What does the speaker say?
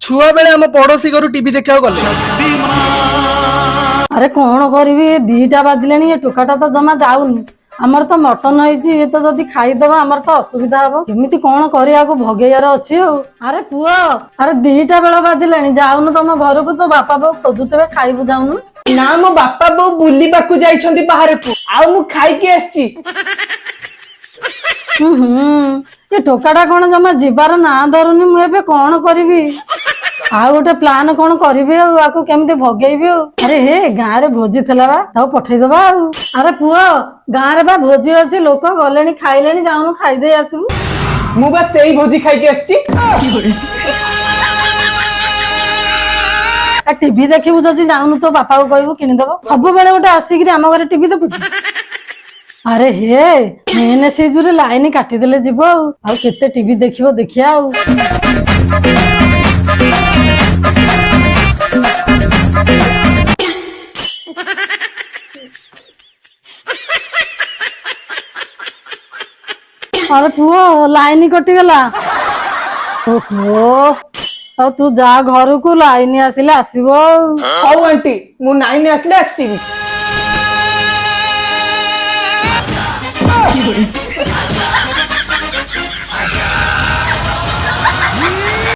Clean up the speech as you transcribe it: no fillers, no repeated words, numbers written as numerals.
छुआ बेले हम पड़ोसी घर टीवी देखा गले। अरे कौन करी दीटा बाजिले ये टोकाटा तो जमा जाऊनी आमर तो मटन है तो जदि खाईदब आमर तो असुविधा हम केमी कौन कर भगेयार अच्छी। अरे पुओ अरे दीटा बेल बाजिले जाऊनु तुम घर को तो बापा बो खोजुते खाइबू जाऊनु ना मो बापा बो बुलिबाकू जाइछंती बाहर को आउ मु खाई के आछी। ये टोकाटा कौन जमा जीवार ना धरुनी मुझे कौन करी आ गोटे प्लान कौन करी केमती भगेबी। अरे हे गाँव रे भोजी थला बा पठेदबा। अरे पुओ गाँव रे बा भोजी अच्छी लोक गले खाइले जाऊनु खाईदे आसबू। मु बस सेही भोजी खाई के आछी। टीवी देखिबू जदि जाऊनु तो बापा को कहबू किनिदब सब बेले गोटे आसिक आम घर टीवी देखु। अरे हे मेन से जुरे लाइन काटिदेले जीव आ केते टीवी देखिबो देखिया आ। अरे पुओ लाइन कटिगला। ओहो आ तू जा घर को लाइन आसिले आसीबो। हौ आंटी मु लाइन आसले आसीबी।